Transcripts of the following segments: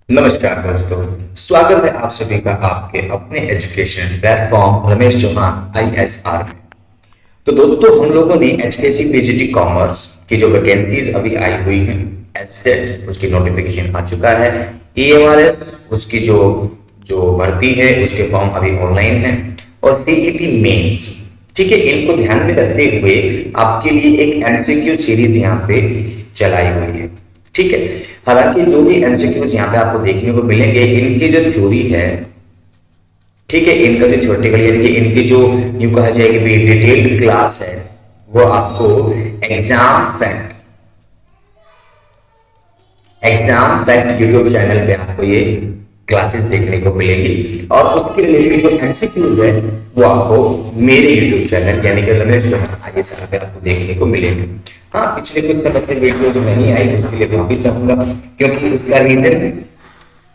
नमस्कार दोस्तों, स्वागत है आप सभी का आपके अपने education platform Ramesh Chauhan ISR में। तो दोस्तों, हम लोगों ने एचपीएससी पीजीटी कॉमर्स की जो वैकेंसीज अभी आई हुई हैं, एचटेट उसकी नोटिफिकेशन आ चुका है। ईएमआरएस उसकी जो जो भर्ती है उसके फॉर्म अभी ऑनलाइन है, और सीईटी मेंस, ठीक है, इनको ध्यान में रखते हुए आपके लिए एक एमसीक्यू सीरीज यहाँ पे चलाई हुई है। ठीक है, हालांकि जो भी एमसीक्यूज यहाँ पे आपको देखने को मिलेंगे, इनकी जो थ्योरी है, ठीक है, इनका जो थ्योरेटिकल यानी कि इनकी जो यूं कहा जाए कि डिटेल्ड क्लास है, वो आपको एग्जाम फैक्ट यूट्यूब चैनल पे आपको ये क्लासेस देखने को मिलेंगी, और उसके रिलेटेड जो एमसीक्यूज है वो आपको मेरे यूट्यूब चैनल यानी कि रमेश चौहान आईएएस पे आपको देखने को मिलेंगे। हाँ, पिछले कुछ समय से वीडियोज नहीं आई, उसके लिए माफी चाहूंगा, क्योंकि उसका रीजन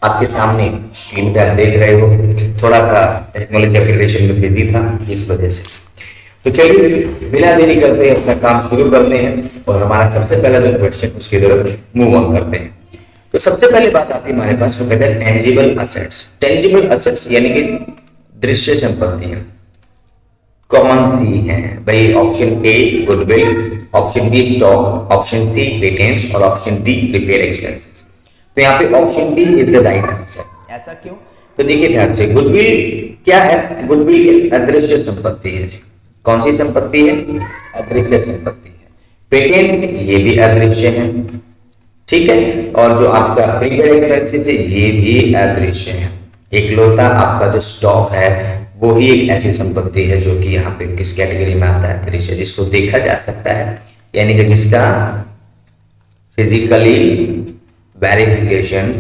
आपके सामने स्क्रीन पे आप देख रहे हो, थोड़ा सा टेक्नोलॉजी अपग्रेडेशन में बिजी था, इस वजह से। तो चलिए बिना देरी करते अपना काम शुरू करते हैं, और हमारा सबसे पहला जो क्वेश्चन उसकी तरफ मूव ऑन करते हैं। तो सबसे पहले बात आती है हमारे पास, वो कहते हैं टेंजिबल असेट्स। टेंजिबल असेट्स यानी कि दृश्य संपत्तियां कौन सी हैं भाई? Option A goodwill, option B stock, option C patents, और ऑप्शन डी रिपेयर एक्सपेंसेस। तो यहाँ पे option B is the right answer. ऐसा क्यों? तो देखिए ध्यान से, गुडविल क्या है? गुडविल अदृश्य संपत्ति है। कौन सी संपत्ति है? अदृश्य संपत्ति है। पेटेंट ये भी अदृश्य है, ठीक है, और जो आपका प्रीपेड एक्सपेंसेस है ये भी अदृश्य है। एकलौता आपका जो स्टॉक है वो ही एक ऐसी संपत्ति है जो कि यहाँ पे किस कैटेगरी में आता है? दृश्य, जिसको देखा जा सकता है, यानी कि जिसका फिजिकली वेरिफिकेशन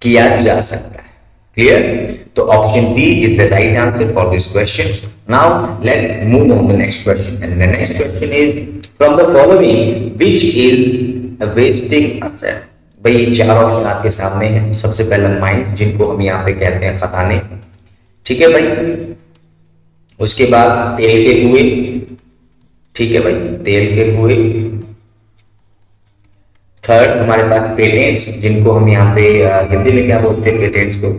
किया जा सकता है। क्लियर? तो option B is the right answer for this question. Now let move on the next question, and the next question is from the following which is a wasting asset. भाई ये चार option आपके सामने हैं। सबसे पहला mine, जिनको हम यहाँ पे कहते हैं खदाने, ठीक है भाई। उसके बाद तेल के कुएं, ठीक है भाई, तेल के कुएं। थर्ड हमारे पास पेटेंट्स, जिनको हम यहाँ पे हिंदी में क्या बोलते हैं पेटेंट्स को?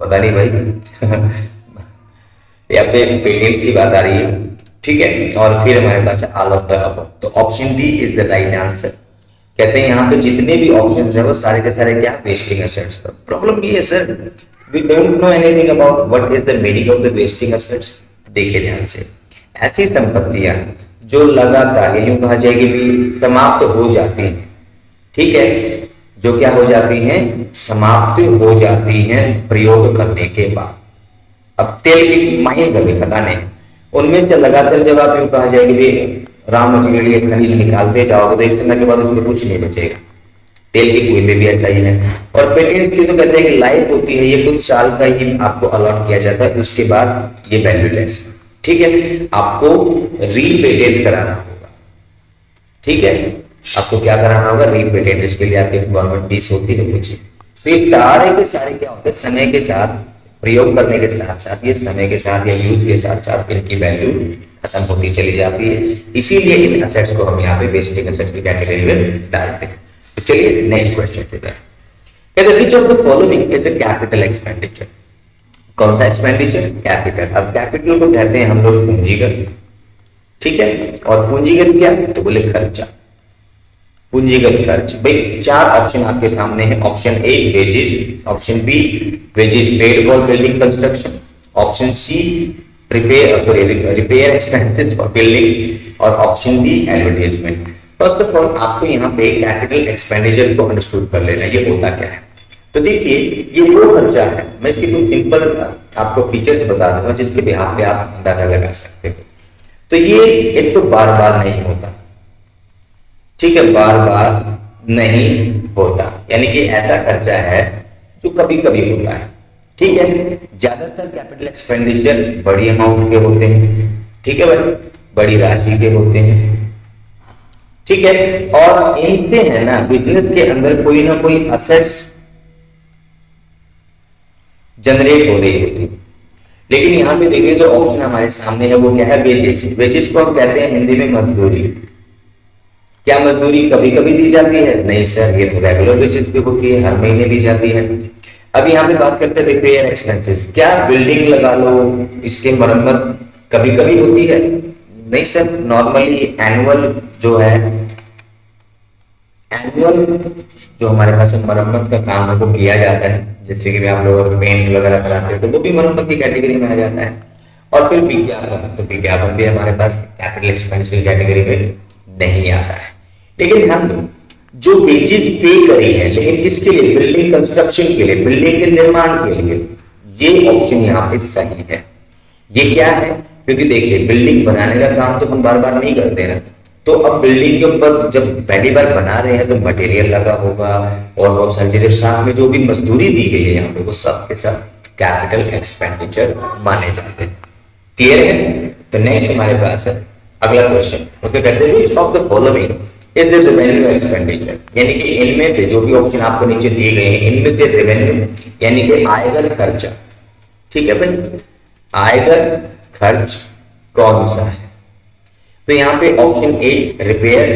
पता नहीं भाई यहाँ पे पेटेंट्स की बात आ रही है, ठीक है। और फिर हमारे पास ऑल ऑफ द अबव। तो option D is the right answer. कहते हैं यहाँ पे जितने भी ऑप्शंस हैं वो सारे के सारे क्या? Wasting assets. का प्रॉब्लम ये है sir, we don't know anything about what is the meaning of the wasting assets. देखिए ध्यान से, ऐसी संपत्तियां जो लगातार यूं कहा जाएगी भी समाप्त हो जाती हैं, ठीक है, जो क्या हो जाती हैं? समाप्त हो जाती हैं प्रयोग करने के बाद। अब तेल की माइंस अभी खदानें, उनमें से लगातार जब आप यूं कहा जाएगी भी रॉ मटेरियल या खनिज निकालते जाओगे तो एक समय के बाद उसमें कुछ नहीं बचेगा। तेल के कुएं में भी ऐसा ही है। और पेटेंट्स की तो कहते हैं कि लाइफ होती है, ये कुछ साल का ही आपको अलॉट किया जाता है, उसके बाद ये वैल्यूलेस, ठीक है। आपको रीपेटेंट कराना होगा, ठीक है, आपको क्या कराना होगा? रीपेटेंट। इसके लिए आपकी गवर्नमेंट फीस होती है कुछ। तो ये सारे के सारे क्या होते हैं? समय के साथ, प्रयोग करने के साथ साथ, ये समय के साथ या यूज के साथ साथ इनकी वैल्यू खत्म होती चली जाती है। इसीलिए इन एसेट्स को हम यहाँ पे वेस्टिंग एसेट्स की कैटेगरी में डालते हैं। तो चलिए नेक्स्ट क्वेश्चन पे हैं। कहते which of the following is a capital expenditure. कौन सा एक्सपेंडिचर? कैपिटल। अब कैपिटल को कहते हैं हम लोग पूंजीगत, ठीक है, और पूंजीगत क्या? तो बोले खर्चा, पूंजीगत खर्च। भाई चार ऑप्शन आपके सामने हैं। Option A wages, option B wages paid for building construction, option C repair expenses for building, और option D advertisement. First of all आपको यहाँ पे कैपिटल एक्सपेंडिचर को अंडरस्टूड कर लेना, ये होता क्या है। तो देखिए ये वो खर्चा है, मैं इसकी कुछ सिंपल आपको फीचर्स बता दूंगा जिसके बिहाफ पे आप अंदाजा लगा सकते हो। तो ये एक तो बार बार नहीं होता, ठीक है, बार बार नहीं होता, यानी कि ऐसा खर्चा है जो कभी कभी होता है, ठीक है। ज्यादातर कैपिटल एक्सपेंडिचर बड़ी अमाउंट के होते हैं, ठीक है भाई, बड़ी राशि के होते हैं, ठीक है, और इनसे है ना बिजनेस के अंदर कोई ना कोई असेट्स जनरेट हो रही होती। लेकिन यहां पे देखिए जो ऑप्शन हमारे सामने है वो क्या है? वेजेस। वेजेस को हम कहते हैं हिंदी में मजदूरी, क्या मजदूरी कभी कभी दी जाती है? नहीं सर, ये तो रेगुलर बेसिस पे होती है, हर महीने दी जाती है। अब यहाँ पे बात करते हैं रिपेयर एक्सपेंसेस। क्या बिल्डिंग लगा लो, इसकी मरम्मत कभी कभी होती है? नहीं सर, नॉर्मली एनुअल जो है, एनुअल जो हमारे पास मरम्मत का काम है वो किया जाता है। जैसे कि आप लोग पेंट वगैरह कराते हैं तो वो भी मरम्मत की कैटेगरी में आ जाता है। और फिर विज्ञापन, तो विज्ञापन भी हमारे पास कैपिटल एक्सपेंडिचर कैटेगरी में नहीं आता है। लेकिन ध्यान दो, जो वेजेस पे करी है, लेकिन किसके लिए? बिल्डिंग कंस्ट्रक्शन के लिए, बिल्डिंग के निर्माण के लिए, ये ऑप्शन यहाँ पे सही है। ये क्या है? क्योंकि देखिए बिल्डिंग बनाने का काम तो हम बार बार नहीं करते ना, तो अब बिल्डिंग के ऊपर जब पहली बार बना रहे हैं तो मटेरियल लगा होगा और बहुत सारी चीजें, साथ में जो भी मजदूरी दी गई है यहाँ पे वो सब के सब कैपिटल एक्सपेंडिचर माने जाते हैं। क्लियर है? तो नेक्स्ट हमारे पास है अगला क्वेश्चन, उसको कहते हैं which of the following is the revenue expenditure, यानी कि इनमें से जो भी ऑप्शन आपको नीचे दिए गए हैं इनमें से रेवेन्यू यानी कि आयकर खर्चा, ठीक है भाई, आयकर खर्च कौन सा है? तो यहाँ पे option A repair,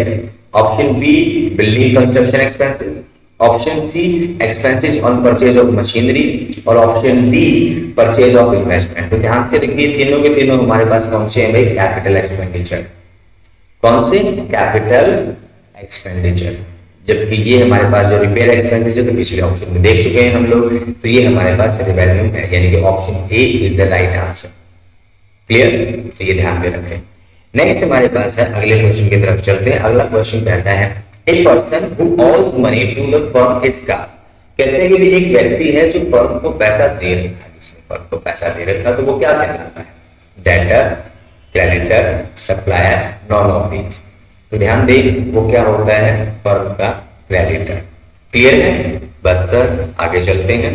option B building construction expenses, option C expenses on purchase of machinery और option D purchase of investment. तो ध्यान से देखिए तीनों के तीनों हमारे पास कौन से हैं भाई? Capital expenditure. कौन से? Capital expenditure. जबकि ये हमारे पास जो रिपेयर एक्सपेंसेस है तो पिछले ऑप्शन में देख चुके हैं हम लोग, तो ये हमारे पास रेवेन्यू है, यानी कि option A is the right answer. Clear? तो ये ध्यान में रखें। नेक्स्ट हमारे पास है, अगले क्वेश्चन की तरफ चलते हैं। अगला क्वेश्चन कहता है a person who owes money to the firm is car. कहते हैं कि एक व्यक्ति है जो फर्म को पैसा दे रखा है, जिसने फर्म को पैसा दे रखा तो वो क्या कहलाता है? Debtor, creditor, supplier, none of these. तो ध्यान दें वो क्या होता है? फर्म का क्रेडिटर। क्लियर है? बस सर आगे चलते हैं।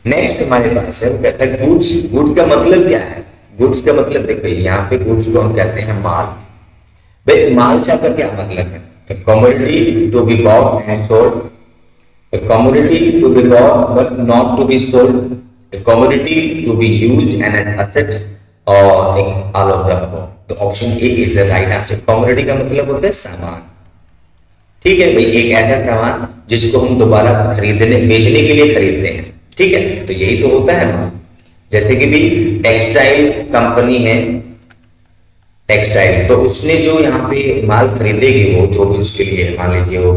नेक्स्ट हमारे पास है, कहता है गुड्स। गुड्स का मतलब क्या है? गुड्स का मतलब देखिए यहाँ पे गुड्स को हम कहते हैं माल। भाई माल से आपका क्या मतलब है? Commodity to be bought and sold, commodity to be bought but not to be sold, commodity to be used and as asset और ऑल ऑफ द अबव। तो option A is the right answer. Commodity का मतलब होता है सामान, ठीक है भाई, एक ऐसा सामान जिसको हम दोबारा खरीदने बेचने के लिए खरीदते हैं, ठीक है, तो यही तो होता है माल। जैसे कि भी टेक्सटाइल कंपनी है, टेक्सटाइल, तो उसने जो यहाँ पे माल खरीदेगी वो जो भी उसके लिए, मान लीजिए वो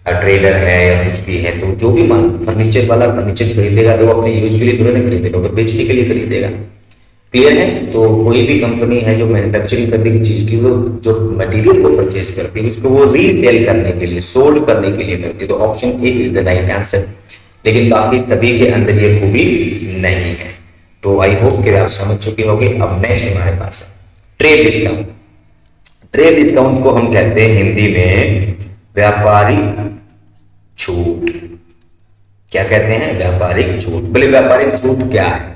ट्रेडर है या कुछ भी है, तो जो भी माल फर्नीचर वाला फर्नीचर खरीदेगा तो वो अपने यूज के लिए थोड़ा नहीं खरीदेगा, तो बेचने के लिए खरीदेगा। क्लियर है? तो कोई भी कंपनी है जो मैन्युफैक्चरिंग करने की चीज की, वो जो मटेरियल को परचेज करती है उसको वो रीसेल करने के लिए, सोल्ड करने के लिए करती है। तो option A is the right answer. लेकिन बाकी सभी के अंदर ये खूबी नहीं है। तो आई होप कि आप समझ चुके होंगे। अब नेक्स्ट हमारे पास है ट्रेड डिस्काउंट। ट्रेड डिस्काउंट को हम कहते हैं हिंदी में व्यापारिक छूट। क्या कहते हैं? व्यापारिक छूट। बोले व्यापारिक छूट क्या है?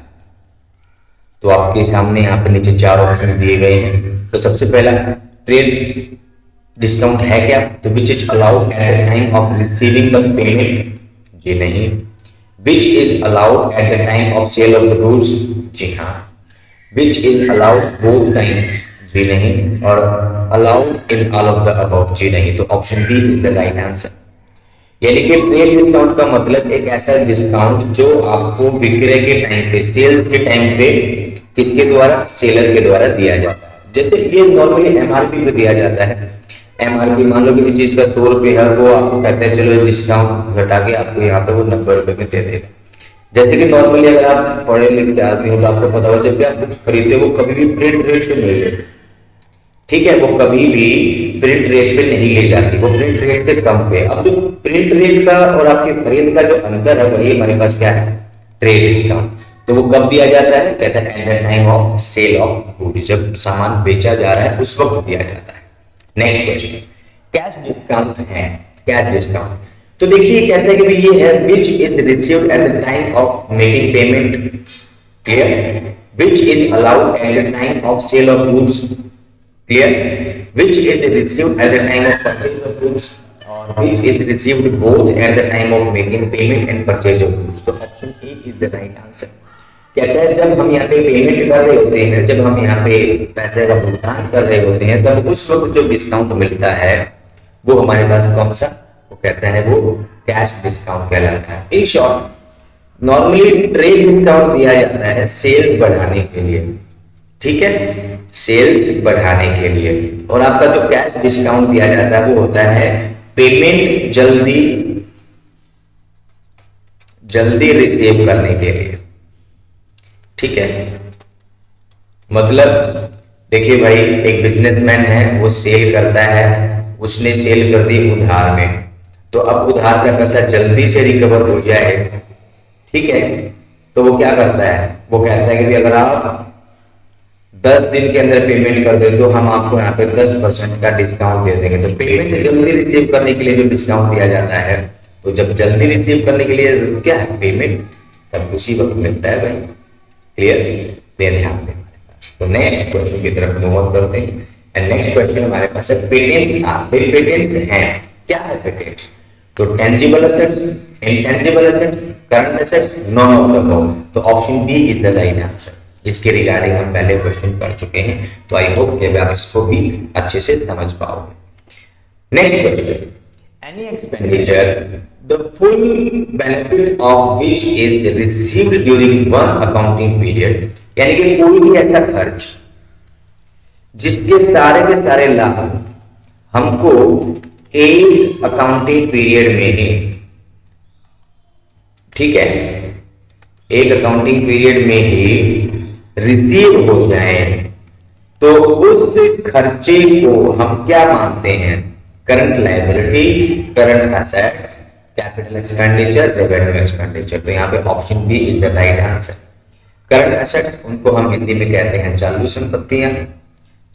तो आपके सामने यहाँ पे नीचे चार ऑप्शन दिए गए हैं। तो सबसे पहला ट्रेड डिस्काउंट है क्या? तो which is allowed at the time of receiving the payment, जी नहीं। Which is allowed at the time of sale of the goods, जी हाँ। Which is allowed both time, जी नहीं। और allowed in all of the above, जी नहीं। तो option B is the right answer. यानी कि ट्रेड डिस्काउंट का मतलब एक ऐसा डिस्काउंट जो आपको विक्रय के टाइम पे, सेल्स के टाइम पे किसके द्वारा? सेलर के द्वारा दिया जाता है। जैसे ये नॉर्मली एमआरपी पे दिया जाता है। एमआरपी मान लो किसी चीज का 100 रुपए है, वो आपको कहते हैं चलो डिस्काउंट घटा के आपको यहाँ पे वो 90 रुपए में दे देगा। जैसे कि नॉर्मली अगर आप पढ़े लिखे आदमी हो तो आपको पता होगा जब भी आप बुक्स खरीदते हो वो कभी भी प्रिंट रेट पे नहीं लेते, ठीक है, वो कभी भी प्रिंट रेट पे नहीं ले जाती, वो प्रिंट रेट से कम पे। अब जो प्रिंट रेट का और आपकी खरीद का जो अंतर है वही हमारे पास क्या है? Trade discount. तो वो कब दिया जाता है? कहता है at the time of sale of good, जब सामान बेचा जा रहा है उस वक्त दिया जाता है। नेक्स्ट क्वेश्चन, कैश डिस्काउंट है। कैश डिस्काउंट तो देखिए कहते हैं कि ये है which is received at the time of making payment, clear, which is allowed at the time of sale of goods, clear, which is received at the time of purchase of goods or which is received both at the time of making payment and purchase of goods। तो option A is the right answer. कहता है जब हम यहाँ पे payment कर रहे होते हैं, जब हम यहाँ पे पैसे का भुगतान कर रहे होते हैं, तब उस वक्त जो डिस्काउंट मिलता है वो हमारे पास कौन सा, वो कहता है वो कैश डिस्काउंट कहलाता है। In short normally trade discount दिया जाता है सेल्स बढ़ाने के लिए, ठीक है, सेल्स बढ़ाने के लिए। और आपका जो कैश डिस्काउंट दिया जाता है वो होता है पेमेंट जल्दी रिसीव करने के लिए, ठीक है। मतलब देखिए भाई, एक बिजनेसमैन है, वो सेल करता है, उसने सेल कर दी उधार में, तो अब उधार का पैसा जल्दी से रिकवर हो जाए, ठीक है, तो वो क्या करता है, वो कहता है कि अगर आप 10 दिन के अंदर पेमेंट कर दे तो हम आपको यहाँ पे 10% का डिस्काउंट दे देंगे। तो पेमेंट जल्दी रिसीव करने के लिए जो डिस्काउंट दिया जाता है, तो जब जल्दी रिसीव करने के लिए क्या है पेमेंट, तब उसी वक्त मिलता है भाई। क्लियर, ध्यान दें। तो नेक्स्ट क्वेश्चन की तरफ मूव ऑन करते हैं। एंड नेक्स्ट क्वेश्चन हमारे पास है पेटेंट्स। पेटेंट्स हैं, क्या है पेटेंट्स? तो tangible assets, intangible assets, current assets, none of the above. तो option B is the right answer. इसके रिगार्डिंग हम पहले क्वेश्चन कर चुके हैं, तो आई होप कि आप इसको भी अच्छे से समझ पाओगे। Next question, any expenditure the full benefit of which is received during one accounting period, यानी कि कोई भी ऐसा खर्च जिसके सारे के सारे लाभ हमको एक अकाउंटिंग पीरियड में ही, ठीक है, एक अकाउंटिंग पीरियड में ही रिसीव हो जाए, तो उस खर्चे को हम क्या मानते हैं? Current liability, current assets, capital expenditure, revenue expenditure. तो यहाँ पे option B is the right answer. Current assets, उनको हम हिंदी में कहते हैं चालू संपत्तियां।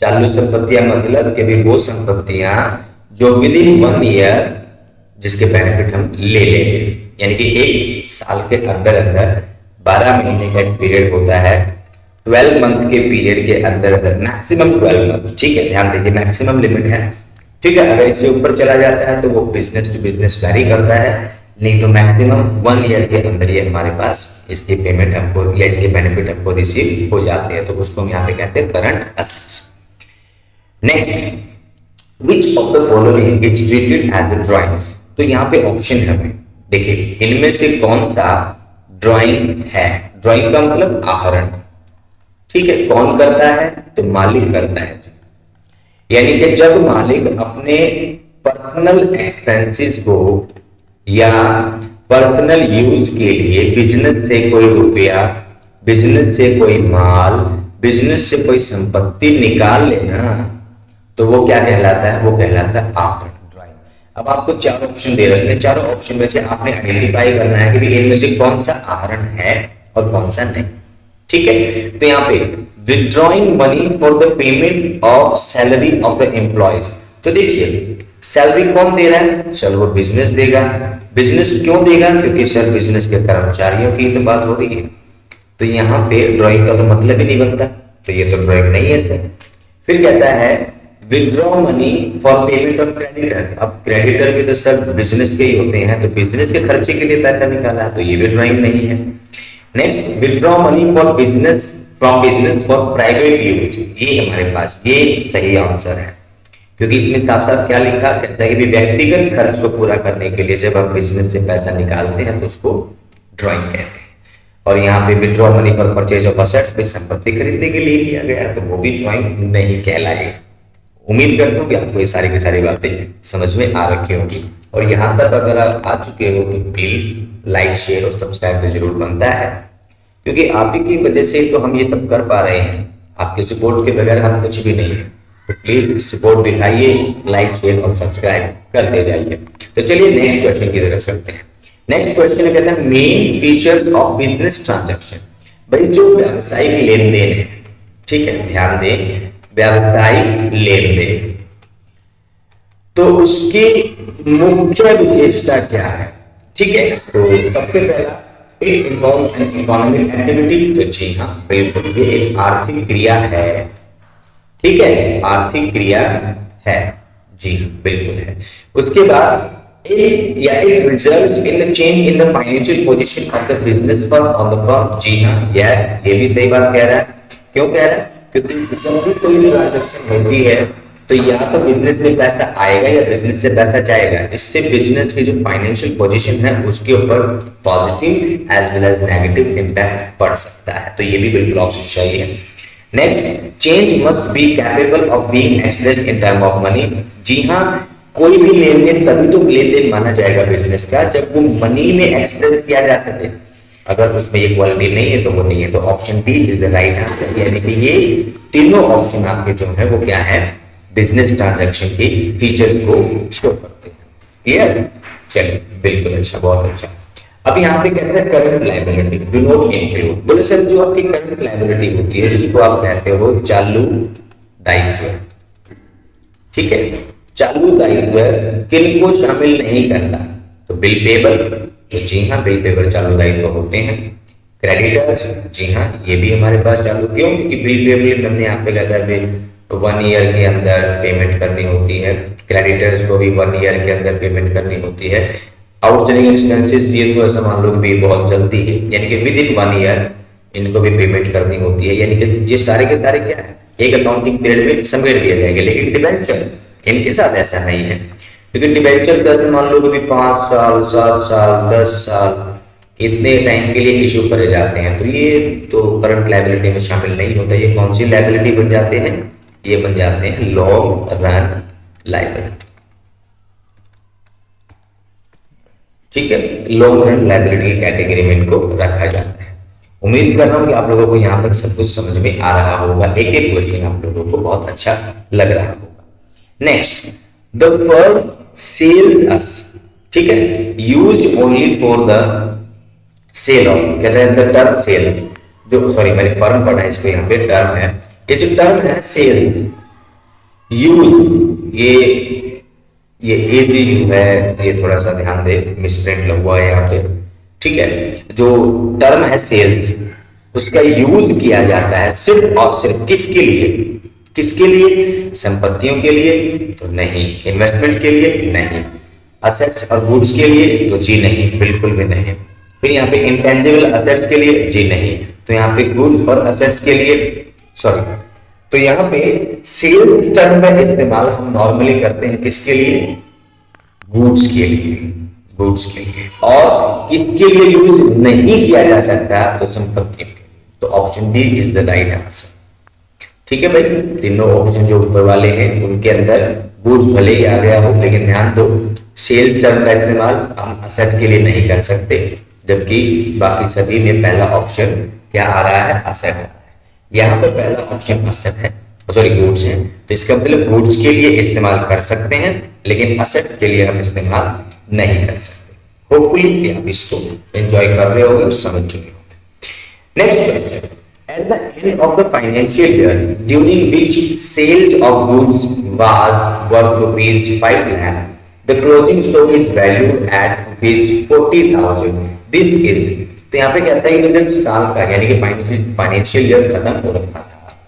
चालू संपत्तियां मतलब कि भी वो संपत्तियां जो विद इन 1 ईयर जिसके बेनिफिट हम ले लेंगे, यानी कि एक साल के अंदर अंदर 12 महीने का एक पीरियड होता है, 12 मंथ के पीरियड के अंदर अंदर मैक्सिमम 12 मंथ, ठीक है, ध्यान दीजिए मैक्सिमम लिमिट है, ठीक है। अगर इससे ऊपर चला जाता है तो वो बिजनेस टू बिजनेस वैरी करता है, नहीं तो मैक्सिमम 1 ईयर के अंदर ये हमारे पास इसकी पेमेंट हमको या इसके बेनिफिट हमको रिसीव हो जाते हैं, तो उसको हम यहाँ पे कहते हैं current assets. Next, which of the following is treated as a drawings? तो यहाँ पे ऑप्शन है, देखिए इनमें से कौन सा ड्राइंग है? ड्राइंग का मतलब आहरण, ठीक है, कौन करता है? तो मालिक करता है। यानी कि जब मालिक अपने पर्सनल एक्सपेंसेस को या पर्सनल यूज के लिए बिजनेस से कोई रुपया, बिजनेस से कोई माल, बिजनेस से कोई संपत्ति निकाल लेना, तो वो क्या कहलाता है? वो कहलाता है आहरण, ड्राइंग। अब आपको 4 ऑप्शन दे रखे हैं, चारों ऑप्शन में से आपने आइडेंटिफाई करना है कि इनमें से कौन सा आहरण है और कौन सा नहीं, ठीक है। तो यहाँ पे withdrawing money for the payment of salary of the employees, तो देखिए सैलरी कौन दे रहा है? सर वो बिजनेस देगा। बिजनेस क्यों देगा? क्योंकि सर बिजनेस के कर्मचारियों की तो बात हो रही है, तो यहाँ पे ड्राइंग का तो मतलब ही नहीं बनता, तो ये तो ड्राइंग नहीं है सर। फिर कहता है withdraw money for payment of creditor. अब क्रेडिटर भी तो सर बिजनेस के ही होते हैं, तो बिजनेस के खर्चे के लिए पैसा निकाला, तो ये भी ड्राइंग नहीं है। Next, withdraw money for business from business for private use, ये हमारे पास ये सही आंसर है, क्योंकि इसमें साफ साफ क्या लिखा, कहता है कि व्यक्तिगत खर्च को पूरा करने के लिए जब हम बिजनेस से पैसा निकालते हैं तो उसको ड्राइंग कहते हैं। और यहाँ पे withdraw money for purchase of assets भी संपत्ति खरीदने के लिए किया गया, तो वो भी ड्राइंग नहीं कहलाएगा। उम्मीद करता हूँ कि आपको ये सारी की सारी बातें समझ में आ रखी होंगी, और यहाँ तक अगर आप आ चुके हो तो प्लीज लाइक, शेयर और सब्सक्राइब तो जरूर बनता है, क्योंकि आप ही की वजह से तो हम ये सब कर पा रहे हैं। आपके सपोर्ट के बगैर हम कुछ भी नहीं है, तो प्लीज सपोर्ट दिखाइए, लाइक, शेयर और सब्सक्राइब करते जाइए। तो चलिए नेक्स्ट क्वेश्चन की तरफ चलते हैं। नेक्स्ट क्वेश्चन कहता है main features of business transaction. भाई जो व्यावसायिक लेन देन है, ठीक है, ध्यान दें, व्यावसायिक लेन देन, तो उसकी मुख्य विशेषता क्या है? ठीक है, तो सबसे पहला it involves an economic activity. तो जी हाँ बिल्कुल, ये एक आर्थिक क्रिया है, ठीक है, आर्थिक क्रिया है, जी बिल्कुल है। उसके बाद it results in a change in the financial position of the business firm on the firm। जी हाँ, यस, ये भी सही बात कह रहा है। क्यों कह रहा है? क्योंकि जब भी कोई ट्रांजैक्शन होती है तो या तो बिजनेस में पैसा आएगा या बिजनेस से पैसा जाएगा। इससे बिजनेस की जो फाइनेंशियल पोजीशन है उसके ऊपर positive as well as negative impact पड़ सकता है। तो ये भी बिल्कुल ऑप्शन सही है। Next, change must be capable of being expressed in term of money. जी हाँ, कोई भी लेन देन तभी तो लेन देन माना जाएगा बिजनेस का जब वो मनी में एक्सप्रेस किया जा सके। अगर उसमें ये क्वालिटी नहीं है तो वो नहीं है। तो option D is the right answer, यानी कि ये तीनों ऑप्शन आपके जो है वो क्या है, बिजनेस ट्रांजैक्शन के फीचर्स को शो करते हैं। क्लियर? चलिए, बिल्कुल अच्छा, बहुत अच्छा। अब यहाँ पे कहते हैं current liability do not include. बोले सर जो आपकी करंट लायबिलिटी होती है जिसको आप कहते हो चालू दायित्व, ठीक है, चालू दायित्व किनको शामिल नहीं करता? तो बिल पेबल, तो जी हाँ बिल पेबल चालू दायित्व होते हैं। क्रेडिटर्स, जी हाँ ये भी हमारे पास चालू, क्यों? क्योंकि बिल पेबल हमने यहाँ पे कहता है 1 ईयर के अंदर पेमेंट करनी होती है। क्रेडिटर्स को भी 1 ईयर के अंदर पेमेंट करनी होती है। आउटस्टैंडिंग एक्सपेंसेस ये तो ऐसा मान लो भी बहुत जल्दी है, यानी कि विद इन 1 ईयर इनको भी पेमेंट करनी होती है। यानी कि ये सारे के सारे क्या है, एक अकाउंटिंग पीरियड में समेट दिया जाएगा। लेकिन डिबेंचर इनके साथ ऐसा नहीं है, क्योंकि डिबेंचर का ऐसे मान लो कि 5 साल 7 साल 10 साल इतने टाइम के लिए इशू करे जाते हैं। तो ये तो करंट लायबिलिटी में शामिल नहीं होता। ये कौन सी लायबिलिटी बन जाते हैं? ये बन जाते हैं लॉन्ग रन लायबिलिटी। ठीक है, लॉन्ग रन लायबिलिटी कैटेगरी में इनको रखा जाता है। उम्मीद कर रहा हूं कि आप लोगों को यहां तक सब कुछ समझ में आ रहा होगा। एक एक क्वेश्चन आप लोगों को बहुत अच्छा लग रहा होगा। Next, the firm sells us, ठीक है, used only for the sale of, कहते हैं द टर्म सेल्स, जो सॉरी मैंने फर्म पढ़ा है इसको यहाँ पे टर्म है, ये जो टर्म है सेल्स यूज, ये एज यू है, ये थोड़ा सा ध्यान दे, मिसप्रिंट लगा हुआ है यहाँ पे, ठीक है। जो टर्म है सेल्स उसका यूज किया जाता है सिर्फ और सिर्फ किसके लिए? किसके लिए? संपत्तियों के लिए? तो नहीं। इन्वेस्टमेंट के लिए? नहीं। असेट्स और गुड्स के लिए? तो जी नहीं, बिल्कुल भी नहीं। फिर यहाँ पे इंटेंजिबल असेट्स के लिए? जी नहीं। तो यहाँ पे गुड्स और असेट्स के लिए सॉरी, तो यहाँ पे सेल्स टर्म का इस्तेमाल हम नॉर्मली करते हैं किसके लिए? गुड्स के लिए, गुड्स के लिए। और किसके लिए यूज नहीं किया जा सकता? तो संपत्ति के। तो option D is the right answer. ठीक है भाई, तीनों ऑप्शन जो ऊपर वाले हैं उनके अंदर गुड्स भले ही आ गया हो, लेकिन ध्यान दो सेल्स टर्म का इस्तेमाल हम असेट के लिए नहीं कर सकते, जबकि बाकी सभी में पहला ऑप्शन क्या आ रहा है? असेट आ रहा है। यहाँ पे पहला ऑप्शन असेट है, सॉरी गुड्स है, तो इसका मतलब गुड्स के लिए इस्तेमाल कर सकते हैं, लेकिन असेट्स के लिए हम इस्तेमाल नहीं कर सकते। होपफुली आप इसको एंजॉय कर रहे होंगे और समझ चुके होंगे। Next question, at the end of the financial year during which sales of goods was worth rupees 5 lakh, the closing stock is valued at rupees 40,000. This is, तो यहाँ पे कहता है कि जब साल का यानी कि फाइनेंशियल ईयर खत्म हो रखा था,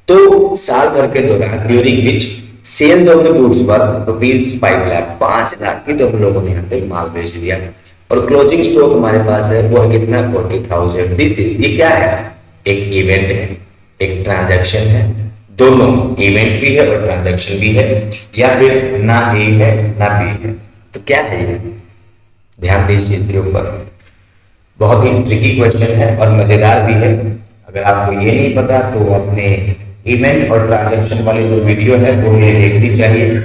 तो साल भर के दौरान during which sales of the goods worth rupees 5 lakh, 5 lakh की तो हम लोगों ने यहाँ पे माल बेच दिया, और क्लोजिंग स्टॉक हमारे पास है वो है कितना? 40,000. दिस इज, ये क्या है? एक इवेंट है, एक ट्रांजैक्शन है, दोनों इवेंट भी है और ट्रांजैक्शन भी है, या फिर ना ए है ना बी है। तो क्या है ये? ध्यान दे इस चीज के ऊपर, बहुत ही ट्रिकी क्वेश्चन है और मजेदार भी है। अगर आपको ये नहीं पता तो अपने इवेंट और ट्रांजैक्शन वाली जो वीडियो है वो ये देखनी चाहिए।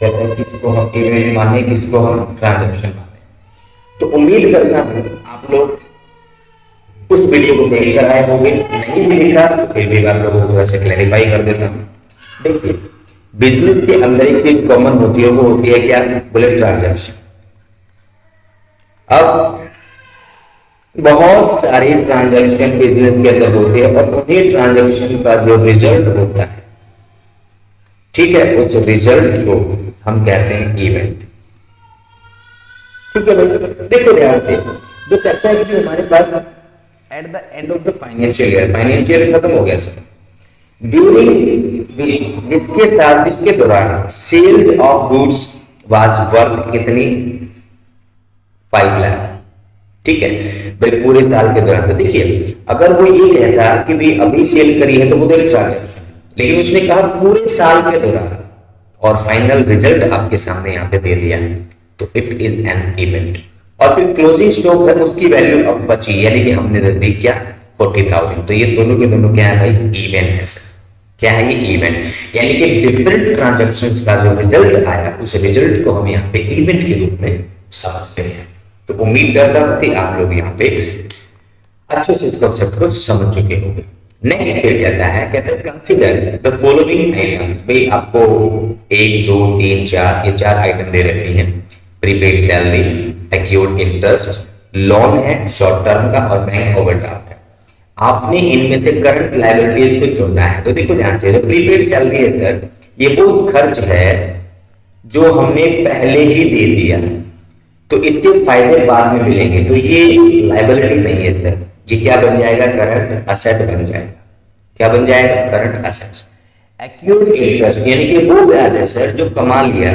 कहते हैं किसको हम इवेंट माने, किसको हम ट्रांजैक्शन माने। तो उम्मीद करता हूं आप लोग उस वीडियो को देख कर आए होंगे, नहीं भी देखा तो फिर भी आप लोगों को थोड़ा सा क्लैरिफाई कर देता हूँ। देखिए, बिजनेस के अंदर एक चीज कॉमन होती है, वो होती है क्या? Bullet transaction. अब बहुत सारे ट्रांजैक्शन बिजनेस के अंदर होते हैं और उन्हीं ट्रांजैक्शन का जो रिजल्ट होता है, ठीक है, उस रिजल्ट को हम कहते हैं इवेंट। ठीक है भाई, देखो ध्यान से, जो कहता है कि हमारे पास at the end of the financial year खत्म हो गया सर, ड्यूरिंग विच, जिसके साथ जिसके दौरान sales of goods was worth कितनी? 5 लाख। ठीक है भाई, पूरे साल के दौरान। तो देखिए, अगर वो ये कहता कि भी अभी सेल करी है तो वो तो एक ट्रांजैक्शन, लेकिन उसने कहा पूरे साल के दौरान, और फाइनल रिजल्ट आपके सामने यहाँ पे दे दिया, तो इट इज एन इवेंट। और फिर क्लोजिंग स्टॉक है उसकी वैल्यू अब बची, यानी कि हमने रख दी क्या 40,000, तो ये दोनों के दोनों क्या है भाई, इवेंट है सर। क्या है ये, इवेंट, यानी कि डिफरेंट ट्रांजैक्शंस का जो रिजल्ट आया उस रिजल्ट को हम यहाँ पे इवेंट के रूप में समझते हैं। तो उम्मीद करता हूं कि आप लोग यहाँ पे अच्छे से इस कॉन्सेप्ट को समझ चुके होंगे। नेक्स्ट फिर कहता है कंसीडर द फॉलोइंग आइटम्स। भाई आपको 1 2 3 4 ये 4 आइटम दे रखी हैं, प्रीपेड सैलरी, एक्यूर्ड इंटरेस्ट, लोन है शॉर्ट टर्म का और बैंक ओवरड्राफ्ट है। आपने इनमें से करंट लायबिलिटीज को चुनना है। तो देखो ध्यान से, जो प्रीपेड सैलरी है सर, ये वो खर्च है जो हमने पहले ही दे दिया, तो इसके फायदे बाद में मिलेंगे, तो ये लायबिलिटी नहीं है सर, ये क्या बन जाएगा, करंट असेट बन जाएगा। क्या बन जाएगा, करंट असेट्स। एक्यूर्ड इंटरेस्ट यानी कि वो ब्याज है सर जो कमा लिया,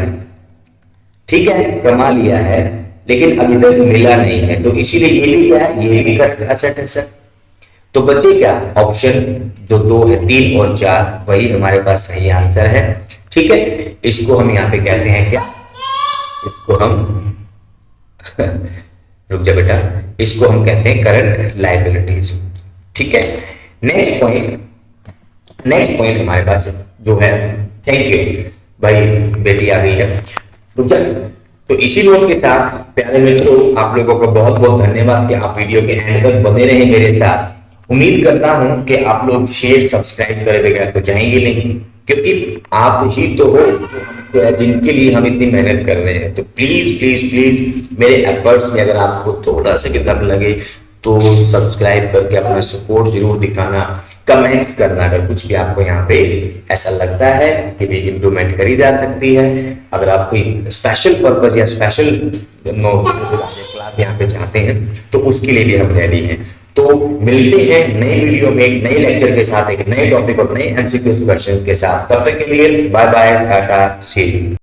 ठीक है, कमा लिया है लेकिन अभी तक मिला नहीं है, तो इसीलिए ये भी क्या है, ये भी करंट असेट है सर। तो बचे क्या, ऑप्शन जो 2 है 3 और 4, वही हमारे पास सही आंसर है। ठीक है, इसको हम यहाँ पे कहते हैं क्या, इसको हम रुक जा बेटा, इसको हम कहते हैं करंट लायबिलिटीज। ठीक है, नेक्स्ट पॉइंट हमारे पास जो है, थैंक यू भाई, बेटी आ गई है, रुक जा। तो इसी नोट के साथ प्यारे मित्रों, आप लोगों को बहुत बहुत धन्यवाद कि आप वीडियो के एंड तक बने रहे मेरे साथ। उम्मीद करता हूं कि आप लोग शेयर सब्सक्राइब करे बगैर तो जाएंगे नहीं, क्योंकि आप ही तो हो जिनके लिए हम इतनी मेहनत कर रहे हैं। तो प्लीज प्लीज प्लीज मेरे एफर्ट्स में अगर आपको थोड़ा सा भी दम लगे तो सब्सक्राइब करके अपना सपोर्ट जरूर दिखाना, कमेंट्स करना अगर कुछ भी आपको यहाँ पे ऐसा लगता है कि भी इम्प्रूवमेंट करी जा सकती है। अगर आप कोई स्पेशल पर्पस या स्पेशल क्लास यहाँ पे चाहते हैं तो उसके लिए भी हम रेडी हैं। तो मिलते हैं नए वीडियो में एक नए लेक्चर के साथ, एक नए टॉपिक और नए एमसीक्यू क्वेश्चंस के साथ। तब तक के लिए bye bye, tata, see you.